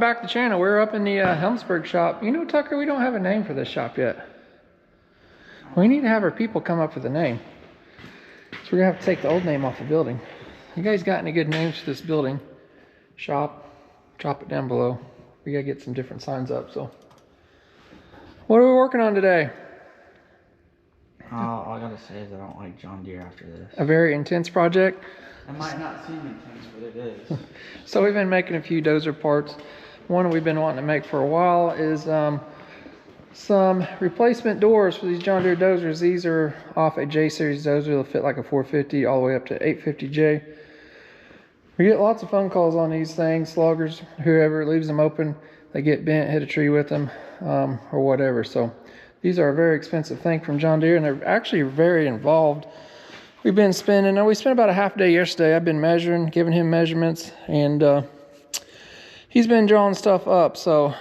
back to the channel. We're up in the Helmsburg shop. You know, Tucker, we don't have a name for this shop yet. We need to have our people come up with a name. So we're gonna have to take the old name off the building. You guys got any good names for this building? Shop, drop it down below. We gotta get some different signs up, so. What are we working on today? All I gotta say is I don't like John Deere after this. A very intense project. It might not seem intense, but it is. So we've been making a few dozer parts. One we've been wanting to make for a while is some replacement doors for these John Deere dozers. These are off a J series dozer. They'll fit like a 450 all the way up to 850J. We get lots of phone calls on these things. Sluggers, whoever leaves them open, they get bent, hit a tree with them, or whatever. So these are a very expensive thing from John Deere, and they're actually very involved. We spent about a half day yesterday. I've been measuring, giving him measurements, and he's been drawing stuff up. So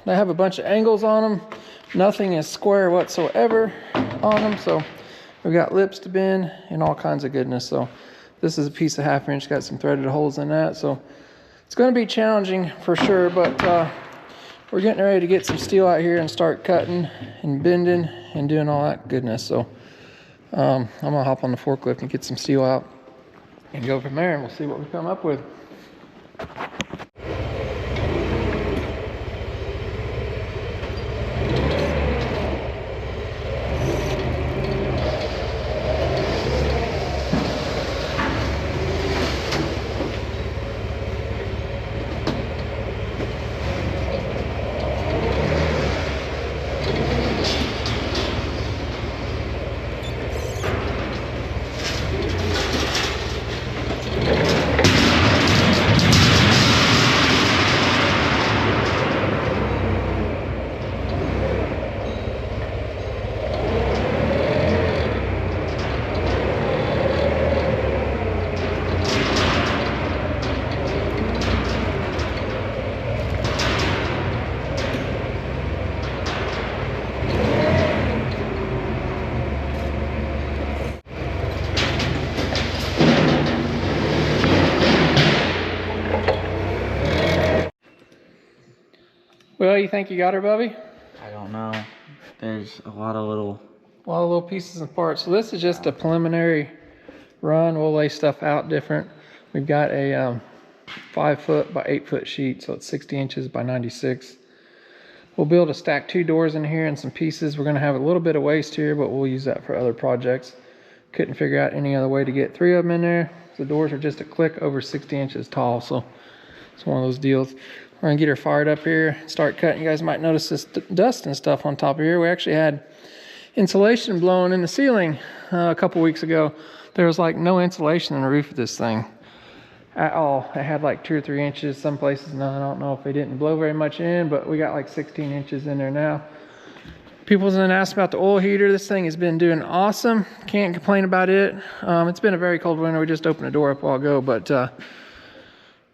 they have a bunch of angles on them. Nothing is square whatsoever on them. So we've got lips to bend and all kinds of goodness. So this is a piece of 1/2 inch, got some threaded holes in that. So it's going to be challenging for sure, but we're getting ready to get some steel out here and start cutting and bending and doing all that goodness. So I'm gonna hop on the forklift and get some steel out and go from there, and we'll see what we come up with. Well, you think you got her, Bubby? I don't know. There's a lot of little pieces and parts. So this is just a preliminary run. We'll lay stuff out different. We've got a 5 foot by 8 foot sheet, so it's 60 inches by 96. We'll be able to stack 2 doors in here and some pieces. We're going to have a little bit of waste here, but we'll use that for other projects. Couldn't figure out any other way to get 3 of them in there. The doors are just a click over 60 inches tall, so it's one of those deals. We're gonna get her fired up here, start cutting. You guys might notice this dust and stuff on top of here. We actually had insulation blowing in the ceiling a couple weeks ago. There was like no insulation in the roof of this thing at all. It had like 2 or 3 inches, some places none. I don't know if they didn't blow very much in, but we got like 16 inches in there now. People's been asking about the oil heater. This thing has been doing awesome. Can't complain about it. It's been a very cold winter. We just opened the door up a while ago, but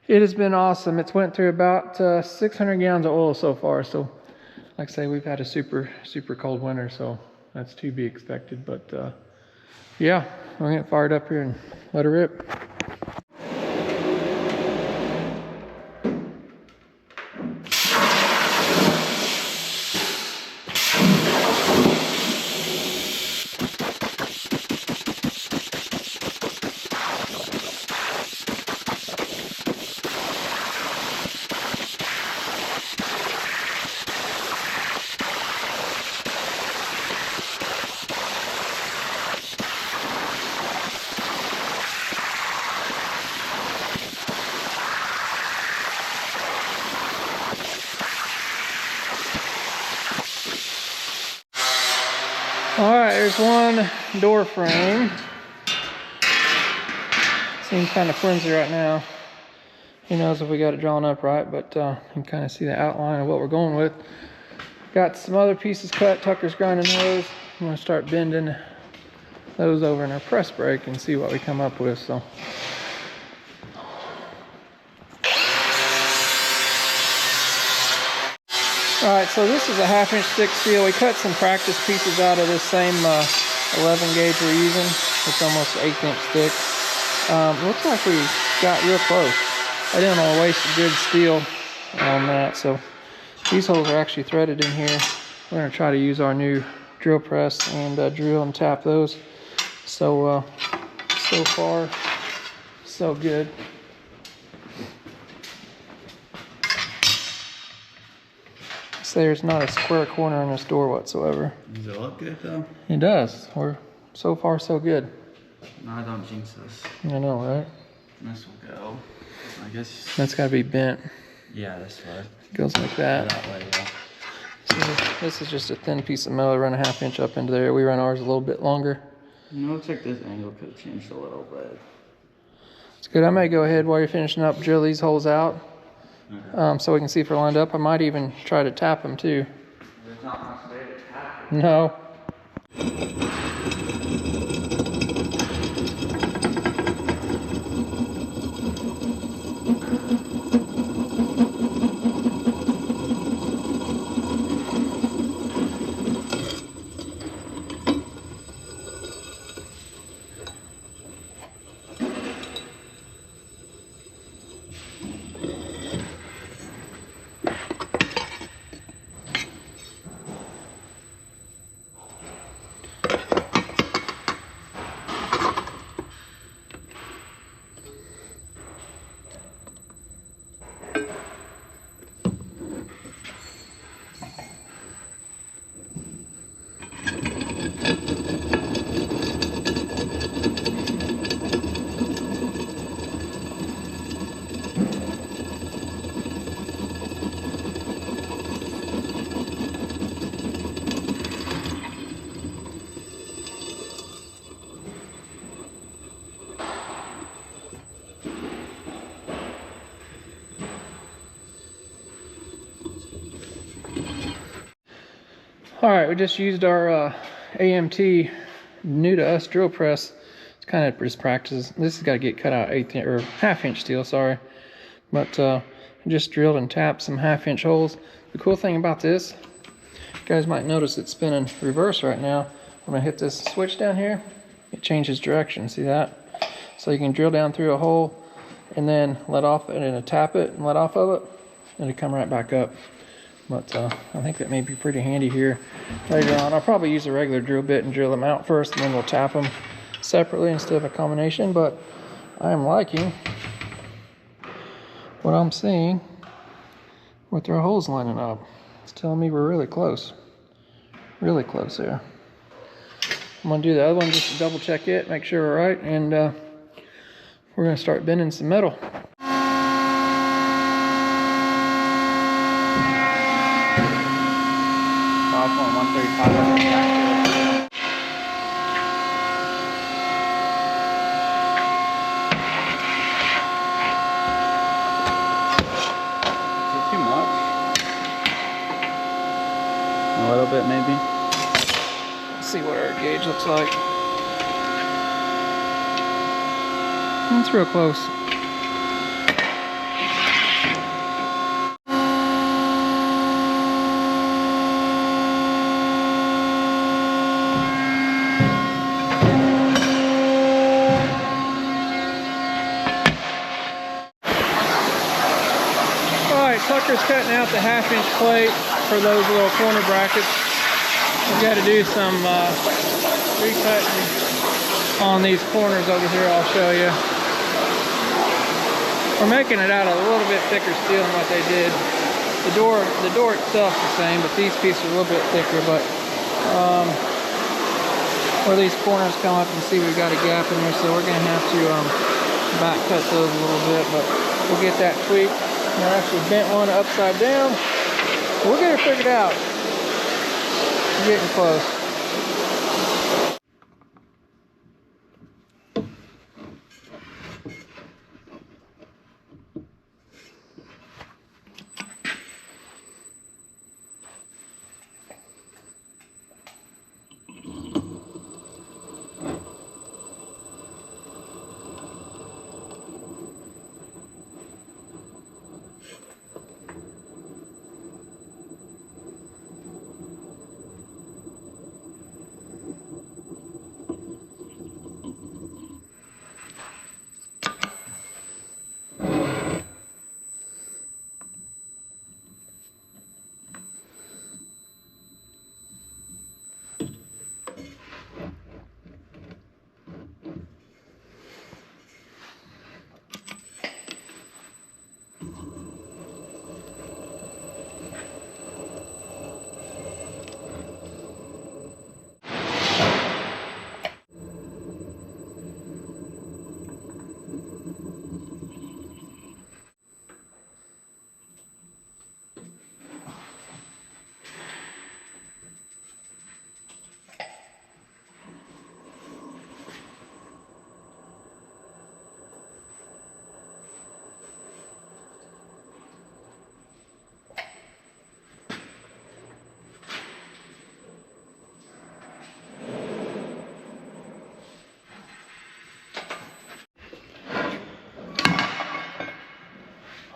it has been awesome. It's went through about 600 gallons of oil so far. So like I say, we've had a super cold winter, so that's to be expected. But yeah, we're gonna get fired up here and let her rip. All right, there's one door frame. Seems kind of flimsy right now. Who knows if we got it drawn up right, but you can kind of see the outline of what we're going with. Got some other pieces cut. Tucker's grinding those. I'm gonna start bending those over in our press brake and see what we come up with. So. All right, so this is a 1/2 inch thick steel. We cut some practice pieces out of this same 11 gauge we're using. It's almost 1/8 inch thick. Looks like we got real close. I didn't want to waste good steel on that. So these holes are actually threaded in here. We're gonna try to use our new drill press and drill and tap those. So so far so good. So there's not a square corner in this door whatsoever. Does it look good though? It does. We're so far so good. No, I don't jinx this. I know, right? This will go. I guess. That's gotta be bent. Yeah, this way. Goes like that. That way, yeah. So this is just a thin piece of metal. Run a 1/2 inch up into there. We run ours a little bit longer. You know, looks like this angle could have changed a little bit. It's good. I may go ahead while you're finishing up, drill these holes out, so we can see if they're lined up. I might even try to tap them too. There's not much way to tap it. No. All right, we just used our AMT new to us drill press. It's kind of just practice. This has got to get cut out 1/8 or 1/2 inch steel, sorry. But just drilled and tapped some 1/2 inch holes. The cool thing about this, you guys might notice it's spinning reverse right now. When I hit this switch down here, it changes direction. See that? So you can drill down through a hole and then let off and then tap it and let off of it, and it'll come right back up. But I think that may be pretty handy here later on. I'll probably use a regular drill bit and drill them out first, and then we'll tap them separately instead of a combination. But I am liking what I'm seeing with their holes lining up. It's telling me we're really close there. I'm gonna do the other one just to double check it, make sure we're right, and we're gonna start bending some metal. 5.135. Is it too much? A little bit, maybe. Let's see what our gauge looks like. It's real close. Tucker's cutting out the 1/2 inch plate for those little corner brackets. We've got to do some recutting on these corners over here. I'll show you. We're making it out of a little bit thicker steel than what they did. The door itself is the same, but these pieces are a little bit thicker. But where these corners come up, and see we've got a gap in there, so we're going to have to back cut those a little bit. But we'll get that tweaked. I actually bent one upside down. We'll get it figured out. We're getting close.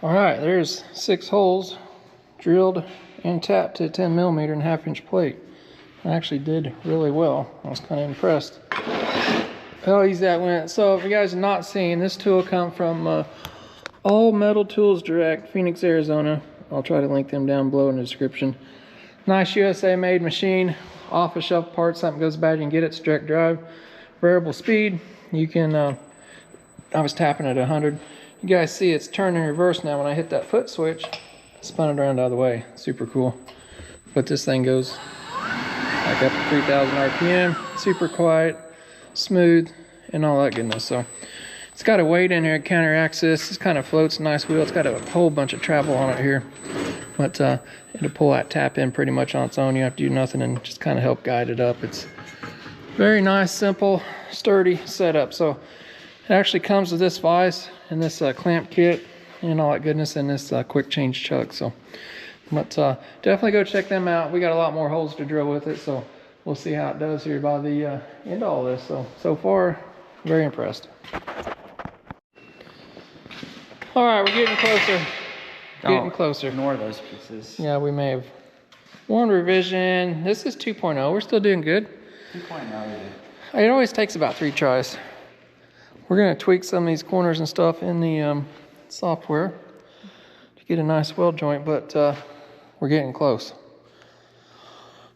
All right, there's 6 holes drilled and tapped to 10 millimeter and 1/2 inch plate. I actually did really well. I was kind of impressed how easy that went. So if you guys are not seeing, this tool come from All Metal Tools Direct, Phoenix, Arizona. I'll try to link them down below in the description. Nice USA made machine, off the shelf parts. Something goes bad, you can get it. It's direct drive, variable speed. You can, I was tapping at 100. You guys see it's turned in reverse now. When I hit that foot switch, spun it around the other way. Super cool. But this thing goes like up to 3,000 RPM, super quiet, smooth, and all that goodness. So it's got a weight in here, it counteracts this. It kind of floats, nice wheel. It's got a whole bunch of travel on it here. But it'll pull that tap in pretty much on its own. You have to do nothing and just kind of help guide it up. It's very nice, simple, sturdy setup. So it actually comes with this vise and this clamp kit and all that goodness, and this quick change chuck. So, but definitely go check them out. We got a lot more holes to drill with it, so we'll see how it does here by the end of all this. So far, very impressed. All right, we're getting closer. Getting closer. Ignore those pieces. Yeah, we may have one revision. This is 2.0. We're still doing good. 2.0. It always takes about 3 tries. We're gonna tweak some of these corners and stuff in the software to get a nice weld joint, but we're getting close.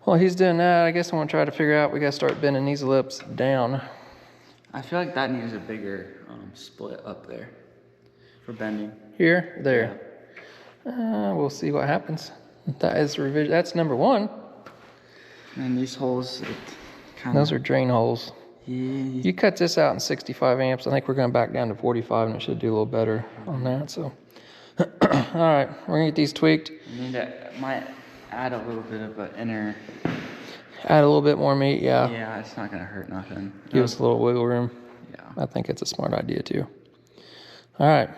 While he's doing that, I guess I want to try to figure out, we gotta start bending these lips down. I feel like that needs a bigger split up there for bending. Here, there. Yeah. We'll see what happens. That is revision. That's number 1. And these holes, those are drain holes. Yeah. You cut this out in 65 amps. I think we're going back down to 45, and it should do a little better on that. So, all right, we're gonna get these tweaked. Might add a little bit of an inner. Add a little bit more meat, yeah. Yeah, it's not gonna hurt nothing. Give us a little wiggle room. Yeah. I think it's a smart idea too. All right.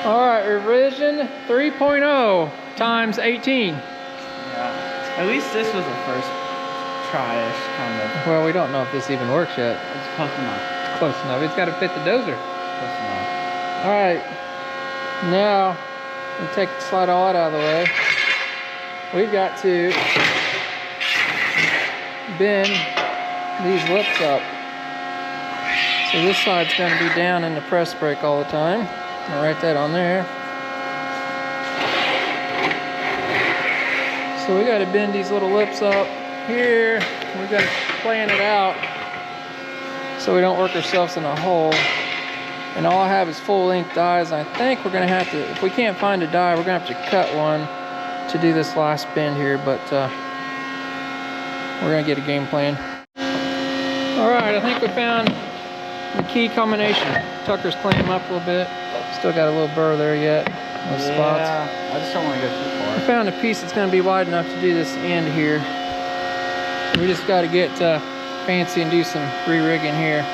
All right, revision 3.0 times 18. Yeah. At least this was the first try-ish kind of. Well, we don't know if this even works yet. It's close enough. Close enough. It's got to fit the dozer. Close enough. All right. Now, we take the slide all out of the way. We've got to bend these lips up. So this side's going to be down in the press brake all the time. I'll write that on there. So we got to bend these little lips up here. We've got to plan it out so we don't work ourselves in a hole. And all I have is full length dies. I think we're going to have to, if we can't find a die, we're going to have to cut one to do this last bend here, but we're going to get a game plan. All right, I think we found the key combination. Tucker's cleaning them up a little bit. Still got a little burr there yet. Those spots. I just don't want to go too far. I found a piece that's going to be wide enough to do this end here. We just got to get fancy and do some re-rigging here.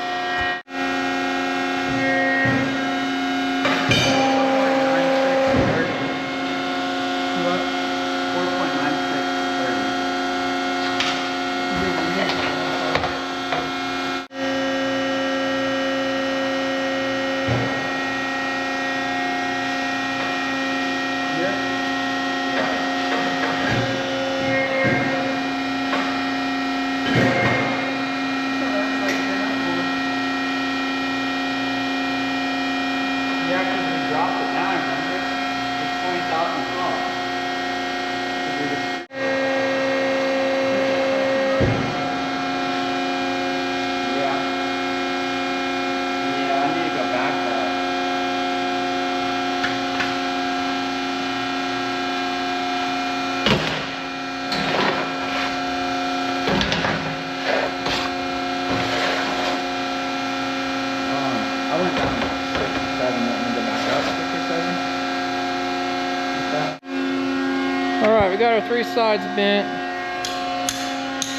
Alright, we got our 3 sides bent.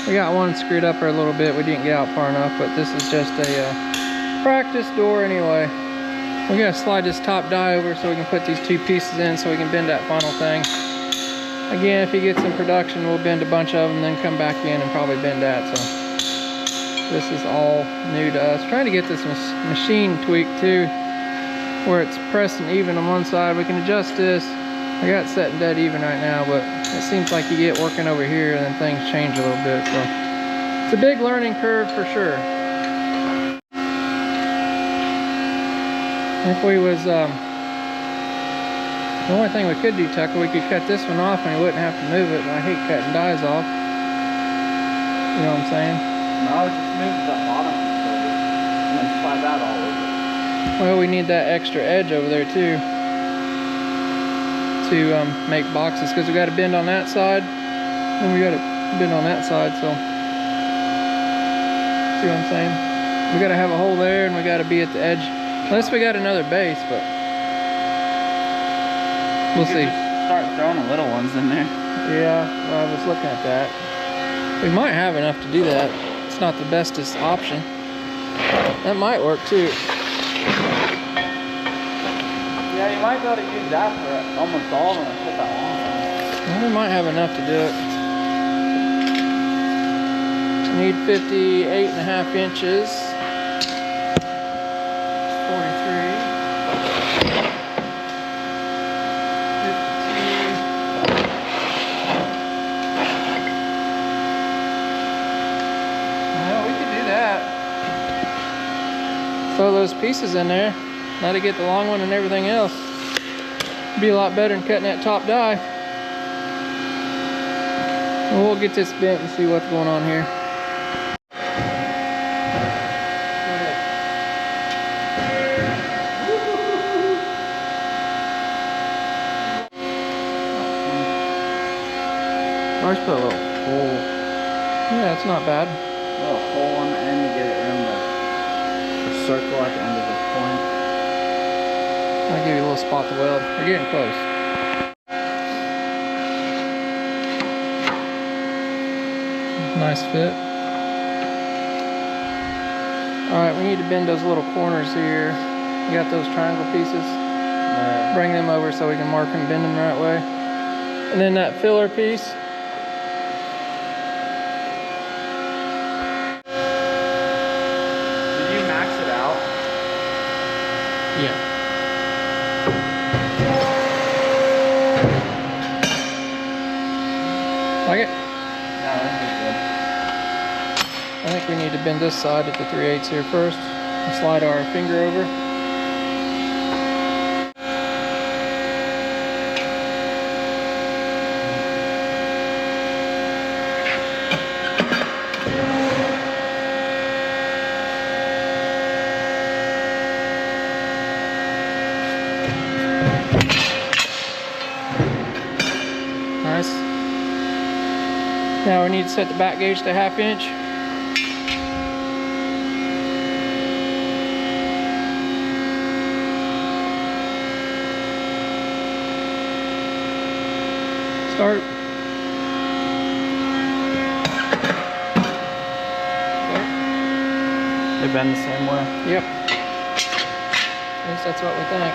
We got one screwed up there a little bit. We didn't get out far enough, but this is just a practice door anyway. We're going to slide this top die over so we can put these 2 pieces in so we can bend that final thing. Again, if he gets in production, we'll bend a bunch of them, then come back in and probably bend that. So this is all new to us. Trying to get this machine tweaked too. where it's pressing even on one side. We can adjust this. I got it set dead even right now, but it seems like you get working over here and then things change a little bit. So it's a big learning curve for sure. If we was, the only thing we could do, Tucker, we could cut this one off and we wouldn't have to move it. And I hate cutting dies off. You know what I'm saying? No, just move the bottom and then slide that all over. Well, we need that extra edge over there too to make boxes, because we got to bend on that side and we got to bend on that side. So, see what I'm saying? We got to have a hole there and we got to be at the edge. Unless we got another base, but we'll see. Start throwing the little ones in there. Yeah, well, I was looking at that. We might have enough to do that. It's not the bestest option. That might work too. Yeah, you might be able to use that for almost all of them and put that long one. Well, we might have enough to do it. We need 58.5 inches. 43. 52. Well, we could do that. Throw those pieces in there. Now to get the long one and everything else. Be a lot better than cutting that top die. And we'll get this bent and see what's going on here. Always put a little hole. Yeah, it's not bad. A little hole on the end to get it around the circle at the end of the point. I'll give you a little spot to weld. We're getting close. Nice fit. Alright, we need to bend those little corners here. You got those triangle pieces? Bring them over so we can mark them, bend them the right way. And then that filler piece. Did you max it out? Yeah. Like it? No, this is good. I think we need to bend this side at the 3/8 here first. And slide our finger over. Nice. Now we need to set the back gauge to 1/2 inch. Start. They bend the same way? Yep. At least that's what we think.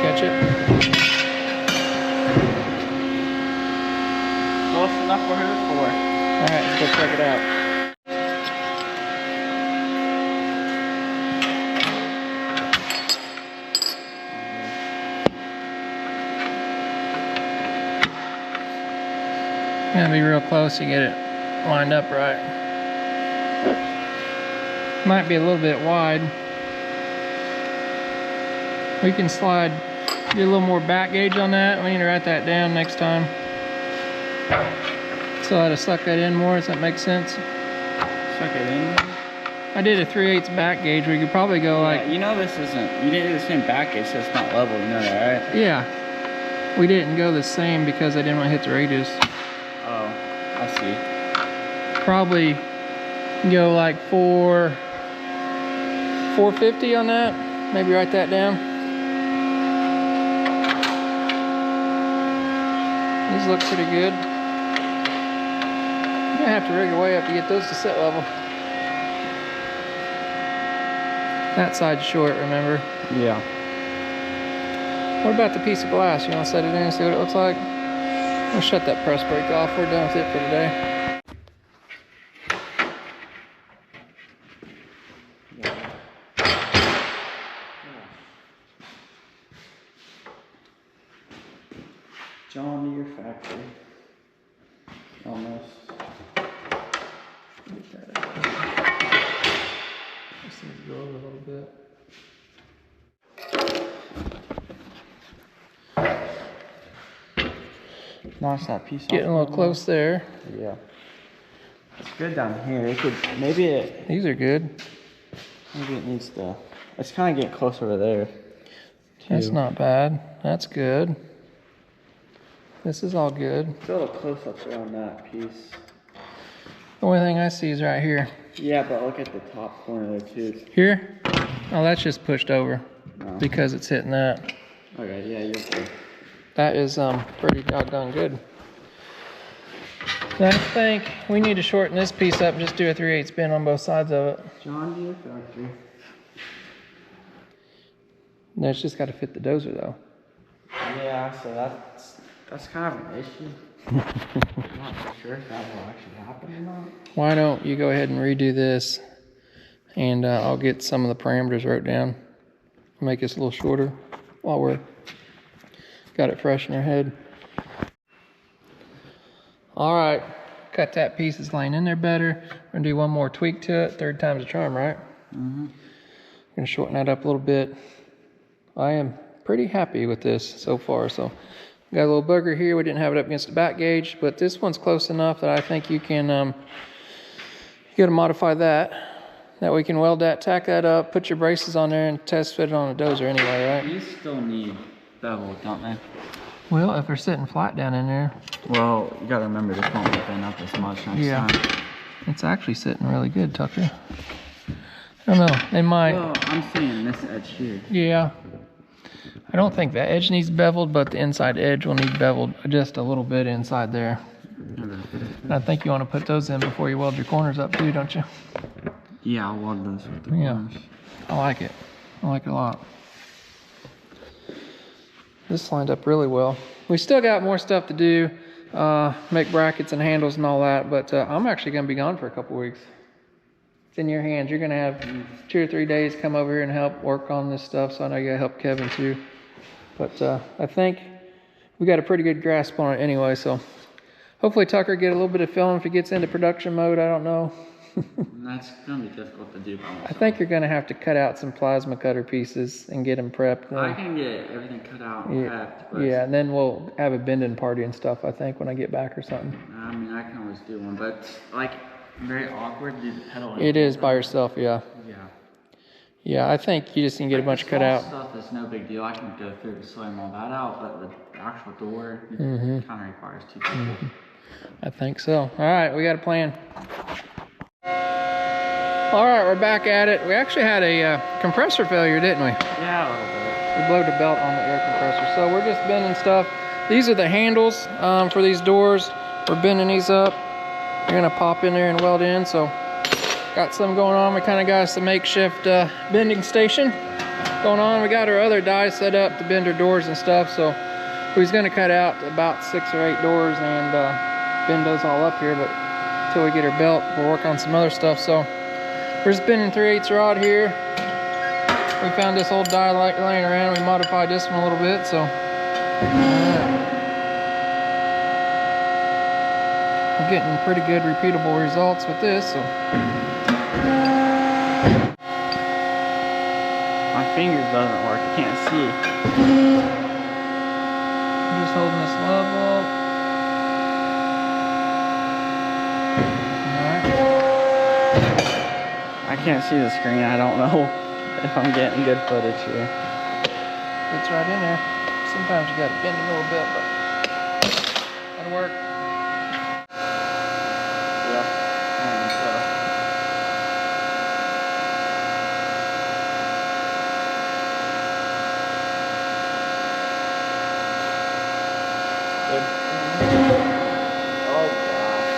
Catch it. Close enough for her for. Alright, let's go check it out. Gotta be real close to get it lined up right. Might be a little bit wide. We can slide, get a little more back gauge on that. We need to write that down next time. So I had to suck that in more, does that make sense? Suck it in. I did a 3/8 back gauge. We could probably go like... You know this isn't, you didn't do the same back gauge, so it's not level, you know that, right? Yeah. We didn't go the same because I didn't want to hit the radius. Oh, I see. Probably go like 450 on that. Maybe write that down. These look pretty good. You're gonna have to rig your way up to get those to set level. That side's short, remember? Yeah. What about the piece of glass? You want to set it in and see what it looks like? I'll shut that press brake off. We're done with it for today. John Deere factory. Almost. Get that out. Just need to go over a little bit. Notch that piece Getting a off little close there. Yeah. It's good down here. It could maybe it These are good. maybe it needs to. It's kind of getting close over there. That's not bad. That's good. This is all good. It's a little close up there on that piece. The only thing I see is right here. Yeah, but look at the top corner there too. Here? Oh, that's just pushed over No. because it's hitting that. Okay, yeah, you're good. That is pretty doggone good. I think we need to shorten this piece up and just do a 3/8 bend on both sides of it. John Deere factory. No, it's just got to fit the dozer though. Yeah, so that's kind of an issue. I'm not for sure if that will actually happen or not. Why don't you go ahead and redo this, and I'll get some of the parameters wrote down. Make this a little shorter while we're got it fresh in our head. All right, cut that piece. It's laying in there better. We're gonna do one more tweak to it. 3rd time's a charm, right? Mm-hmm. Gonna shorten that up a little bit. I am pretty happy with this so far. So got a little bugger here. We didn't have it up against the back gauge, but this one's close enough that I think you can you gotta modify that. That way you can weld that, tack that up, put your braces on there, and test fit it on a dozer anyway, right? These still need bevel, don't they? Well, if they're sitting flat down in there. Well, you gotta remember this won't be bent up as much next time. It's actually sitting really good, Tucker. I don't know, they might. Well, I'm seeing this edge here. Yeah. I don't think that edge needs beveled, but the inside edge will need beveled just a little bit inside there. And I think you want to put those in before you weld your corners up too, don't you? Yeah, I'll weld those with the corners. I like it. I like it a lot. This lined up really well. We still got more stuff to do, make brackets and handles and all that, but I'm actually going to be gone for a couple weeks. It's in your hands. You're going to have 2 or 3 days come over here and help work on this stuff, so I know you got to help Kevin too. But I think we got a pretty good grasp on it anyway, so hopefully Tucker get a little bit of feeling if he gets into production mode. I don't know. That's going to be difficult to do by myself. I think you're going to have to cut out some plasma cutter pieces and get them prepped. I can get everything cut out and prepped. But Yeah, and then we'll have a bending party and stuff, I think, when I get back or something. I mean, I can always do one, but it's like very awkward to do the pedal. It is by yourself, yeah. Yeah. Yeah, I think you just need to get a bunch cut out. Stuff is no big deal. I can go through to slam all that out, but the actual door kind of requires 2 people. I think so. All right, we got a plan. All right, we're back at it. We actually had a compressor failure, didn't we? Yeah, a little bit. We blowed a belt on the air compressor. So we're just bending stuff. These are the handles for these doors. We're bending these up. You're gonna pop in there and weld in. So got some going on. We kind of got us a makeshift bending station going on. We got our other dies set up to bend our doors and stuff. So we was gonna cut out about 6 or 8 doors and bend those all up here. But until we get our belt, we'll work on some other stuff. So we're just bending 3/8 rod here. We found this old die laying around. We modified this one a little bit, so. We're getting pretty good repeatable results with this, so. My fingers doesn't work. I can't see. I'm just holding this level. I can't see the screen. I don't know if I'm getting good footage here. It's right in there. Sometimes you gotta bend a little bit, but that'll work. Yeah. Good. Oh gosh.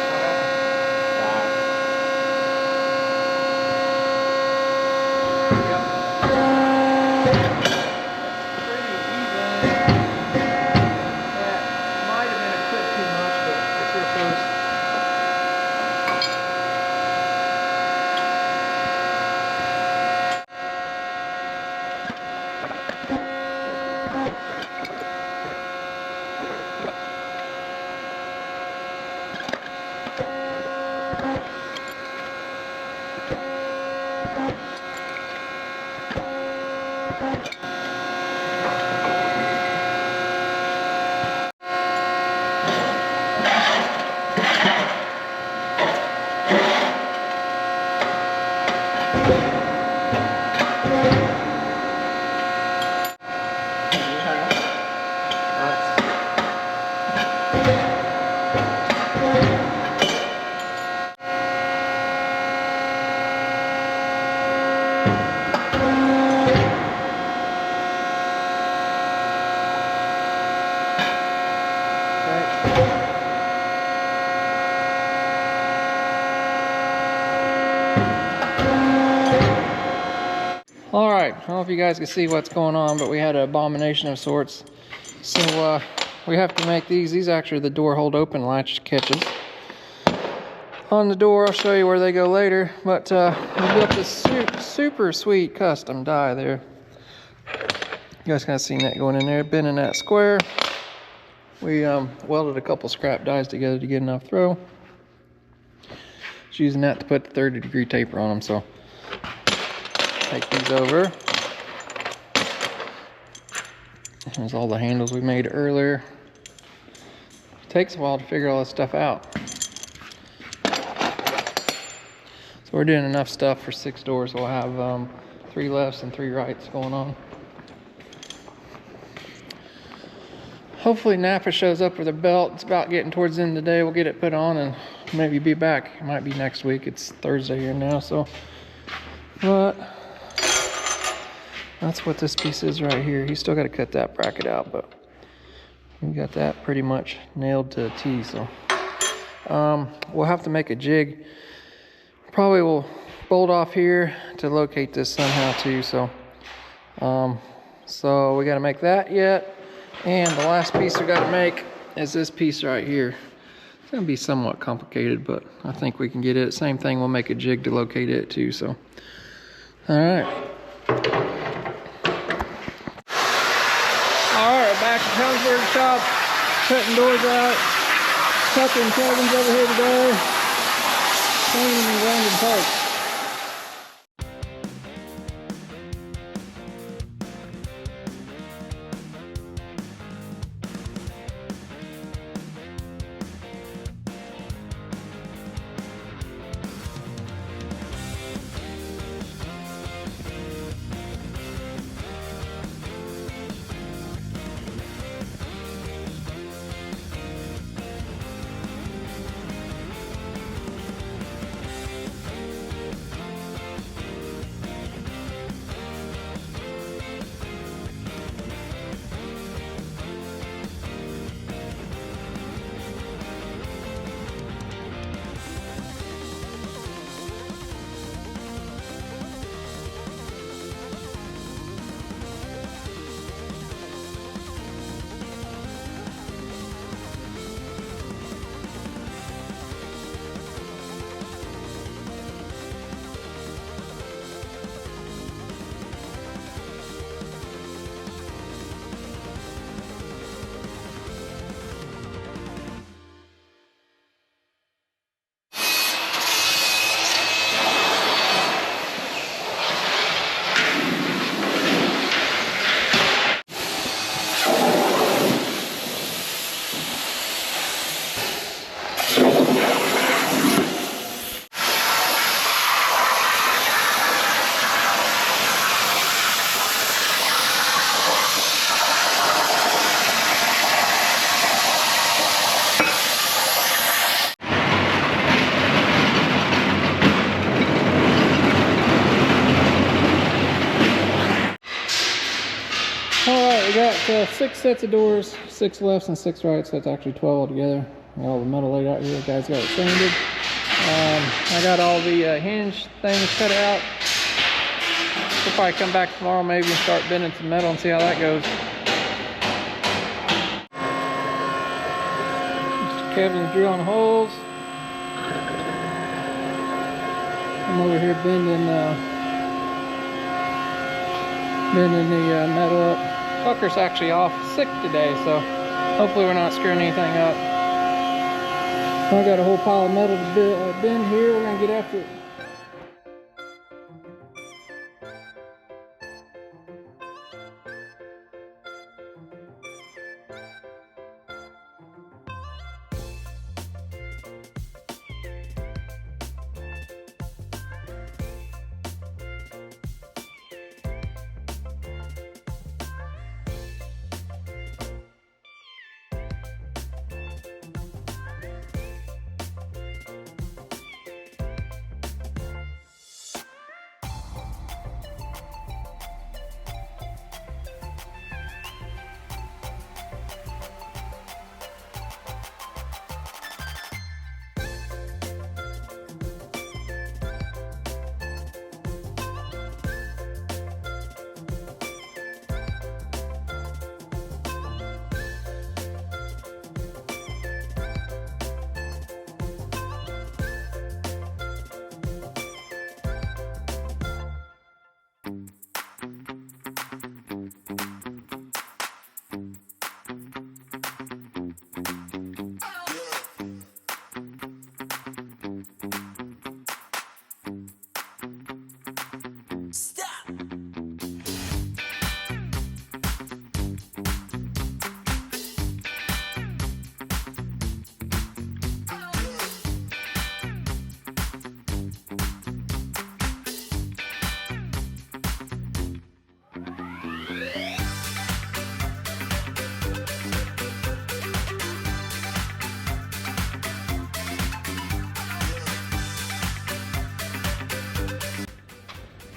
right, I don't know if you guys can see what's going on, but we had an abomination of sorts. So we have to make these. These actually are the door hold open latch catches on the door. I'll show you where they go later. But we built this super sweet custom die there. You guys kind of seen that going in there, been in that square. We welded a couple scrap dies together to get enough throw. Just using that to put the 30-degree taper on them. So take these over. There's all the handles we made earlier. It takes a while to figure all this stuff out. So we're doing enough stuff for 6 doors. We'll have 3 lefts and 3 rights going on. Hopefully Napa shows up with a belt. It's about getting towards the end of the day. We'll get it put on and maybe be back. It might be next week. It's Thursday here now, so. But that's what this piece is right here. You still got to cut that bracket out, but we got that pretty much nailed to a T. So we'll have to make a jig. Probably will bolt off here to locate this somehow too. So so we got to make that yet. And the last piece we got to make is this piece right here. It's going to be somewhat complicated, but I think we can get it. Same thing, we'll make a jig to locate it too. So, all right. All right, back at Helmsburg shop, cutting doors out. Tucker and Kevin's over here today, cleaning and grinding parts. Alright, we got 6 sets of doors, 6 lefts and 6 rights, so that's actually 12 altogether. Got all the metal laid out here, the guys got it sanded. I got all the hinge things cut out. We'll probably come back tomorrow maybe and start bending some metal and see how that goes. Mr. Kevin's drilling holes. I'm over here bending the metal up. Tucker's actually off sick today, so hopefully we're not screwing anything up. I got a whole pile of metal to bend here. We're gonna get after it.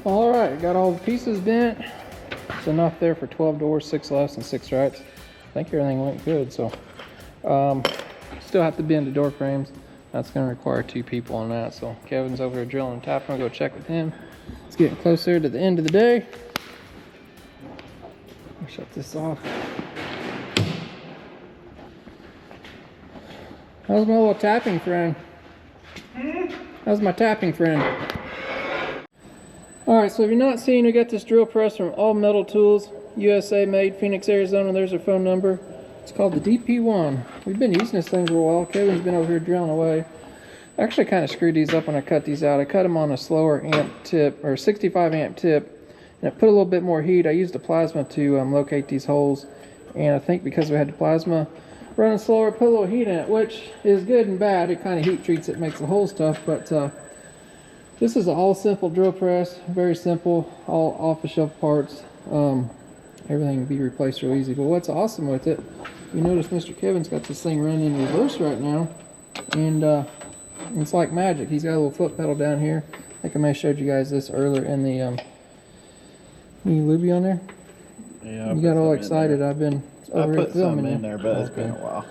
All right, got all the pieces bent. It's enough there for 12 doors, 6 lefts and 6 rights. I think everything went good. So still have to bend the door frames. That's going to require 2 people on that. So Kevin's over here drilling and tapping. I'll go check with him. It's getting closer to the end of the day. I'll shut this off. How's my little tapping friend? How's my tapping friend? Alright, so if you're not seeing, we got this drill press from All Metal Tools, USA made, Phoenix, Arizona. There's their phone number. It's called the DP1. We've been using this thing for a while. Kevin's been over here drilling away. I actually kind of screwed these up when I cut these out. I cut them on a slower amp tip, or 65 amp tip, and it put a little bit more heat. I used the plasma to locate these holes, and I think because we had the plasma running slower, put a little heat in it, which is good and bad. It kind of heat treats it, makes the holes tough, but this is an all simple drill press, very simple, all off-the-shelf parts. Everything can be replaced real easy. But what's awesome with it, you notice Mr. Kevin's got this thing running in reverse right now, and it's like magic. He's got a little foot pedal down here. I think I may have showed you guys this earlier in the any lubie on there? Yeah, you got all excited. I've been over here filming in there, but it's been a while.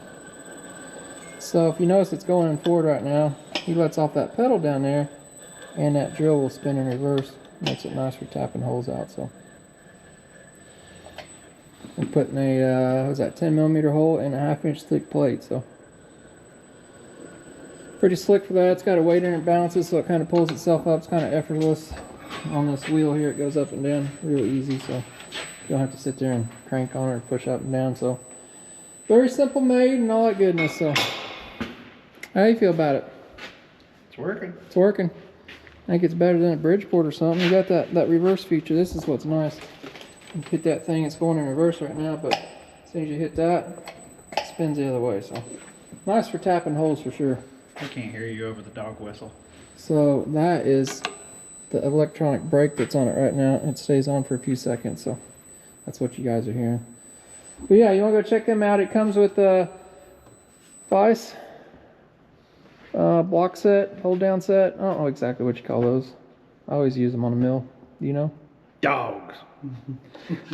So if you notice, it's going forward right now. He lets off that pedal down there, and that drill will spin in reverse. Makes it nice for tapping holes out. So we're putting a what was that, 10mm hole in a 1/2 inch thick plate. So pretty slick for that. It's got a weight in it, balances, so it kind of pulls itself up. It's kind of effortless on this wheel here. It goes up and down really easy, so you don't have to sit there and crank on it or push up and down. So very simple made and all that goodness. So how do you feel about it? It's working. It's working. I think it's better than a Bridgeport or something. You got that reverse feature. This is what's nice. You hit that thing, it's going in reverse right now, but as soon as you hit that, it spins the other way. So nice for tapping holes for sure. I can't hear you over the dog whistle. So that is the electronic brake that's on it right now. It stays on for a few seconds, so that's what you guys are hearing. But yeah, you want to go check them out. It comes with a vise, block set, hold down set. I don't know exactly what you call those. I always use them on a mill. Do you know? Dogs.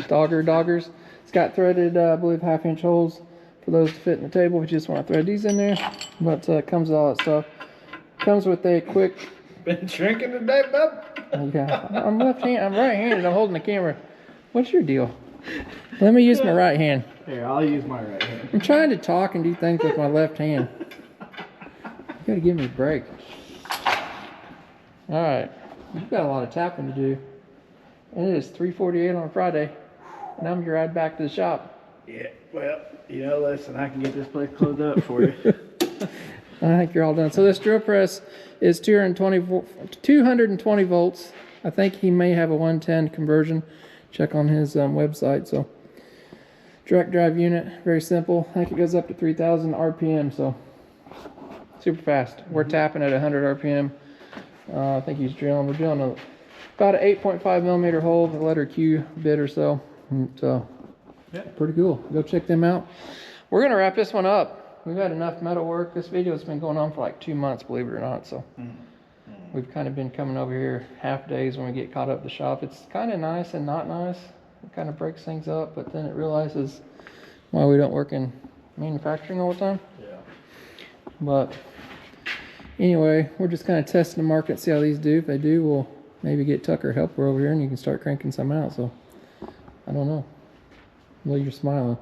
Doggers. It's got threaded, I believe, 1/2 inch holes for those to fit in the table if you just want to thread these in there. But it comes with all that stuff. Comes with a quick... Been drinking today, bub? Yeah, I'm right-handed. I'm holding the camera. What's your deal? Let me use my right hand. Here, I'll use my right hand. I'm trying to talk and do things with my left hand. You gotta give me a break. Alright, you've got a lot of tapping to do. And it is 3:48 on a Friday. And I'm your ride back to the shop. Yeah, well, you know, listen, I can get this place closed up for you. I think you're all done. So this drill press is 220 volts. I think he may have a 110 conversion. Check on his website. So direct drive unit, very simple. I think it goes up to 3,000 RPM, so super fast. We're tapping at 100 RPM. I think he's drilling. We're drilling about an 8.5mm hole with a letter Q bit or so. So yeah, pretty cool. Go check them out. We're gonna wrap this one up. We've had enough metal work. This video has been going on for like 2 months, believe it or not. So we've kind of been coming over here half days when we get caught up at the shop. It's kind of nice and not nice. It kind of breaks things up, but then it realizes why we don't work in manufacturing all the time. Yeah. But anyway, we're just kind of testing the market, see how these do. If they do, we'll maybe get Tucker helper over here and you can start cranking some out. So I don't know. Well, you're smiling.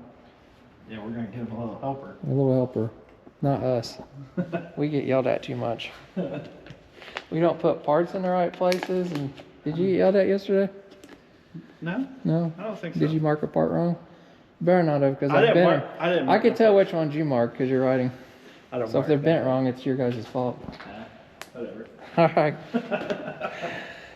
Yeah, we're going to give him a little helper. A little helper. Not us. We get yelled at too much. We don't put parts in the right places. And did you get yelled at yesterday? No? No? I don't think so. Did you mark a part wrong? Better not have, because I could tell which ones you marked because you're writing. I don't So if they're bent wrong, it's your guys' fault. Whatever. All right.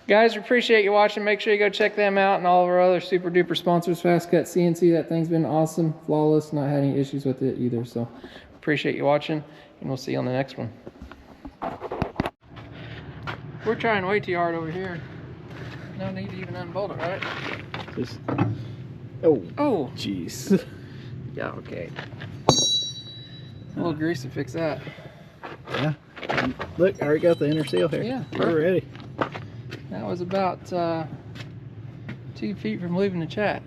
Guys, we appreciate you watching. Make sure you go check them out and all of our other super duper sponsors. Fast Cut CNC, that thing's been awesome, flawless, not had any issues with it either. So appreciate you watching, and we'll see you on the next one. We're trying way too hard over here. No need to even unbolt it, right? Just... Oh, jeez. yeah, okay. A little grease to fix that. Yeah. Look, I already got the inner seal here. Yeah, we're ready. That was about 2 feet from leaving the chat.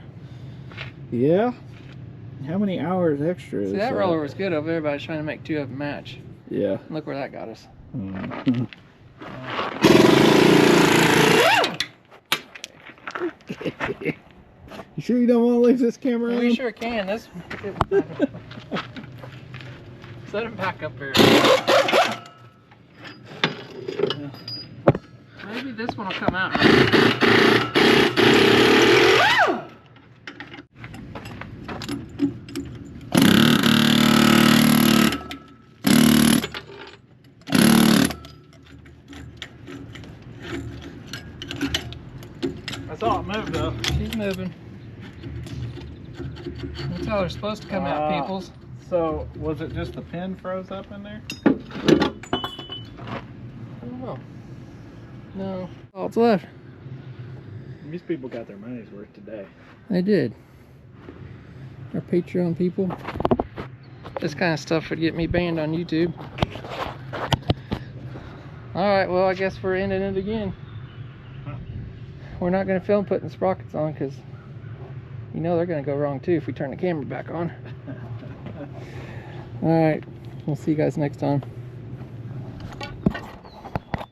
Yeah? How many hours extra is See, that roller was good over there, but I was trying to make 2 of them match. Yeah. Look where that got us. Mhm. You sure you don't want to leave this camera on? We sure can. This. Set him back up here. Maybe this one will come out. I saw it move though. She's moving. That's how they're supposed to come out, peoples. So, was it just the pin froze up in there? I don't know. No. All that's left. These people got their money's worth today. They did. Our Patreon people. This kind of stuff would get me banned on YouTube. Alright, well, I guess we're ending it again. We're not going to film putting sprockets on because you know they're going to go wrong too if we turn the camera back on. Alright, we'll see you guys next time.